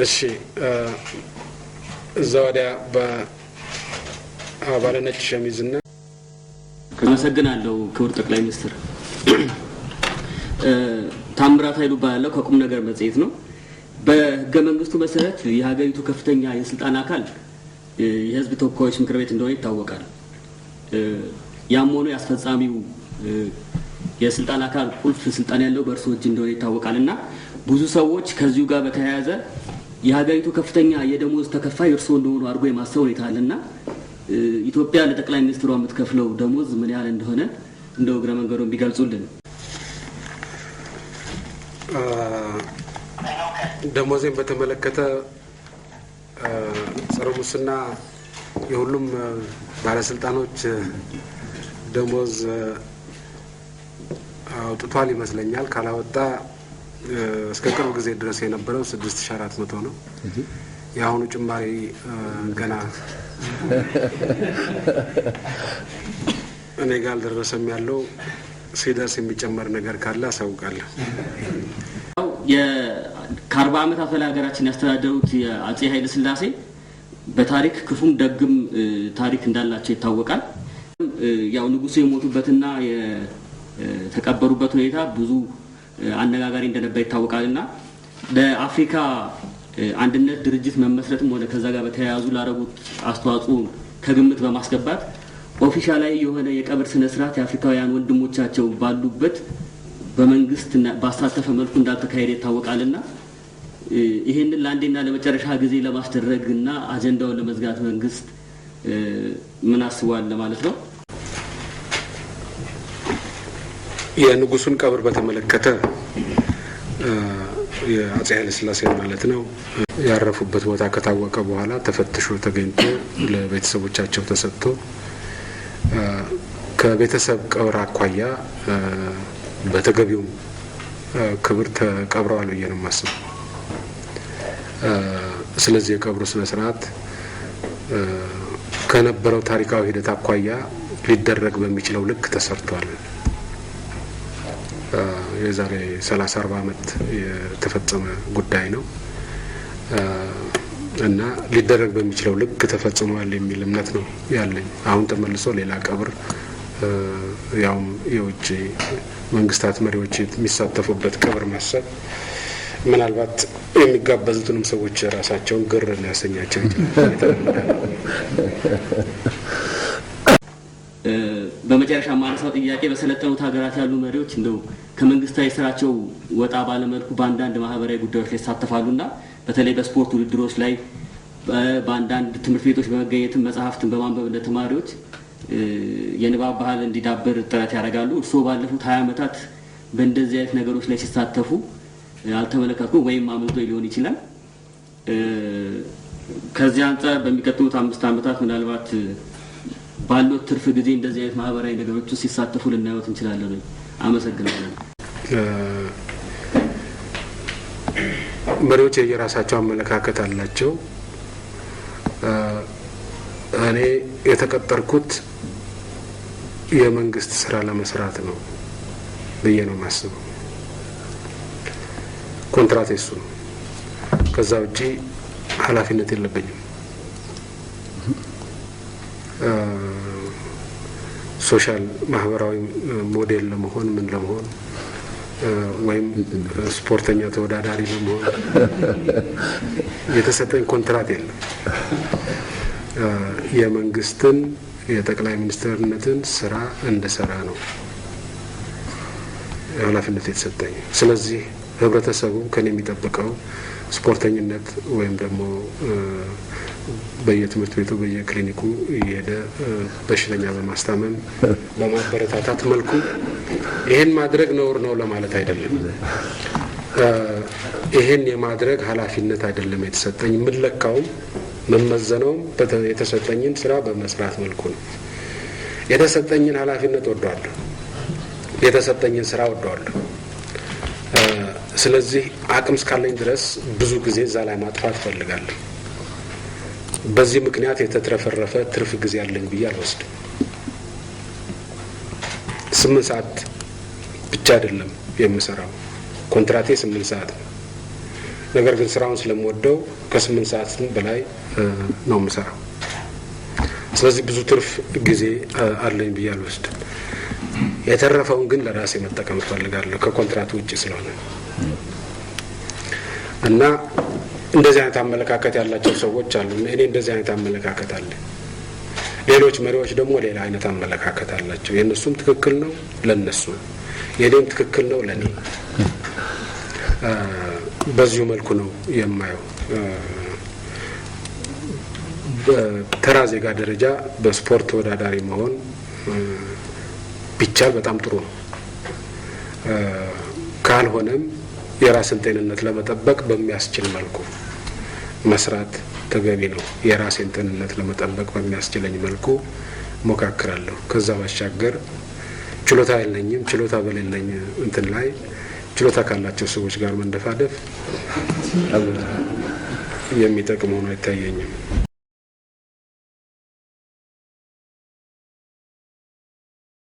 እሺ ዘዋዳ በአባለነች ሸሚዝና አመሰግናለሁ ክቡር ጠቅላይ ሚኒስትር። ታምራት ኃይሉ ባለው ከቁም ነገር መጽሔት ነው። በህገ መንግስቱ መሰረት የሀገሪቱ ከፍተኛ የስልጣን አካል የህዝብ ተወካዮች ምክር ቤት እንደሆነ ይታወቃል። ያም ሆኖ ያስፈጻሚው የስልጣን አካል ቁልፍ ስልጣን ያለው በእርሱ እጅ እንደሆነ ይታወቃልና ብዙ ሰዎች ከዚሁ ጋር በተያያዘ የሀገሪቱ ከፍተኛ የደሞዝ ተከፋይ እርሱ እንደሆኑ አድርጎ የማሰብ ሁኔታ አለና ኢትዮጵያ ለጠቅላይ ሚኒስትሯ የምትከፍለው ደሞዝ ምን ያህል እንደሆነ እንደው እግረ መንገዱን ቢገልጹልን። ደሞዝን በተመለከተ ጸረ ሙስና የሁሉም ባለስልጣኖች ደሞዝ አውጥቷል ይመስለኛል። ካላወጣ እስከ ቅርብ ጊዜ ድረስ የነበረው 6400 ነው። የአሁኑ ጭማሪ ገና እኔ ጋር አልደረሰም። ያለው ሲደርስ የሚጨመር ነገር ካለ አሳውቃለሁ። ከ40 ዓመታት በላይ ሀገራችን ያስተዳደሩት የአጼ ኃይለ ሥላሴ በታሪክ ክፉም ደግም ታሪክ እንዳላቸው ይታወቃል። ያው ንጉሱ የሞቱበትና የተቀበሩበት ሁኔታ ብዙ አነጋጋሪ እንደነበር ይታወቃልና ለአፍሪካ አንድነት ድርጅት መመስረትም ሆነ ከዛ ጋር በተያያዙ ላደረጉት አስተዋጽኦ ከግምት በማስገባት ኦፊሻላዊ የሆነ የቀብር ስነ ስርዓት የአፍሪካውያን ወንድሞቻቸው ባሉበት በመንግስት ባሳተፈ መልኩ እንዳልተካሄደ ይታወቃልና ይሄንን ለአንዴና ለመጨረሻ ጊዜ ለማስደረግና አጀንዳውን ለመዝጋት መንግስት ምን አስቧል ለማለት ነው። የንጉሱን ቀብር በተመለከተ የአጼ ኃይለ ሥላሴ ማለት ነው ያረፉበት ቦታ ከታወቀ በኋላ ተፈትሾ ተገኝቶ ለቤተሰቦቻቸው ተሰጥቶ ከቤተሰብ ቀብር አኳያ በተገቢው ክብር ተቀብረዋል ብዬ ነው የማስበው። ስለዚህ የቀብሩ ስነ ስርዓት ከነበረው ታሪካዊ ሂደት አኳያ ሊደረግ በሚችለው ልክ ተሰርቷል። የዛሬ 30-40 ዓመት የተፈጸመ ጉዳይ ነው እና ሊደረግ በሚችለው ልክ ተፈጽሟል የሚል እምነት ነው ያለኝ። አሁን ተመልሶ ሌላ ቀብር ያውም የውጭ መንግስታት መሪዎች የሚሳተፉበት ቀብር ማሰብ ምናልባት የሚጋበዙትንም ሰዎች ራሳቸውን ግር ሊያሰኛቸው ይችላል። በመጨረሻ ማነሳው ጥያቄ በሰለጠኑት ሀገራት ያሉ መሪዎች እንደው ከመንግስታዊ ስራቸው ወጣ ባለመልኩ በአንዳንድ ማህበራዊ ጉዳዮች ላይ ይሳተፋሉና በተለይ በስፖርት ውድድሮች ላይ በአንዳንድ ትምህርት ቤቶች በመገኘትም መጽሐፍትን በማንበብ ለተማሪዎች የንባብ ባህል እንዲዳብር ጥረት ያደርጋሉ። እርስዎ ባለፉት 20 ዓመታት በእንደዚህ አይነት ነገሮች ላይ ሲሳተፉ አልተመለከትኩም ወይም አምልጦ ሊሆን ይችላል። ከዚህ አንጻር በሚቀጥሉት 5 ዓመታት ምናልባት ባለው ትርፍ ጊዜ እንደዚህ አይነት ማህበራዊ ነገሮች ሲሳተፉ ልናየው እንችላለን ወይ? አመሰግናለሁ። መሪዎች የራሳቸው አመለካከት አላቸው። እኔ የተቀጠርኩት የመንግስት ስራ ለመስራት ነው ብዬ ነው የማስበው። ኮንትራት እሱ ነው። ከዛ ውጪ ኃላፊነት የለብኝም። ሶሻል ማህበራዊ ሞዴል ለመሆን ምን ለመሆን ወይም ስፖርተኛ ተወዳዳሪ ለመሆን የተሰጠኝ ኮንትራት የለም። የመንግስትን የጠቅላይ ሚኒስትርነትን ስራ እንደሰራ ነው ኃላፊነት የተሰጠኝ። ስለዚህ ህብረተሰቡ ከኔ የሚጠብቀው ስፖርተኝነት ወይም ደግሞ በየትምህርት ቤቱ በየክሊኒኩ እየሄደ በሽተኛ በማስታመም በማበረታታት መልኩ ይሄን ማድረግ ነውር ነው ለማለት አይደለም። ይሄን የማድረግ ኃላፊነት አይደለም የተሰጠኝ። የምለካውም መመዘነውም የተሰጠኝን ስራ በመስራት መልኩ ነው። የተሰጠኝን ኃላፊነት ወደዋለሁ፣ የተሰጠኝን ስራ ወደዋለሁ። ስለዚህ አቅም እስካለኝ ድረስ ብዙ ጊዜ እዛ ላይ ማጥፋት ፈልጋለሁ። በዚህ ምክንያት የተትረፈረፈ ትርፍ ጊዜ አለኝ ብዬ አልወስድም። 8 ሰዓት ብቻ አይደለም የምሰራው፣ ኮንትራቴ 8 ሰዓት ነው። ነገር ግን ስራውን ስለምወደው ከ8 ሰዓት በላይ ነው የምሰራው። ስለዚህ ብዙ ትርፍ ጊዜ አለኝ ብዬ አልወስድም። የተረፈውን ግን ለራሴ መጠቀም እፈልጋለሁ ከኮንትራቱ ውጭ ስለሆነ እና እንደዚህ አይነት አመለካከት ያላቸው ሰዎች አሉ። እኔ እንደዚህ አይነት አመለካከት አለ። ሌሎች መሪዎች ደግሞ ሌላ አይነት አመለካከት አላቸው። የእነሱም ትክክል ነው ለነሱ፣ የኔም ትክክል ነው ለኔ። በዚሁ መልኩ ነው የማየው። በተራ ዜጋ ደረጃ በስፖርት ተወዳዳሪ መሆን ቢቻል በጣም ጥሩ ነው። ካልሆነም የራስን ጤንነት ለመጠበቅ በሚያስችል መልኩ መስራት ተገቢ ነው። የራሴን ጤንነት ለመጠበቅ በሚያስችለኝ መልኩ ሞካክራለሁ። ከዛ ባሻገር ችሎታ የለኝም። ችሎታ በሌለኝ እንትን ላይ ችሎታ ካላቸው ሰዎች ጋር መንደፋደፍ የሚጠቅም ሆኖ አይታየኝም።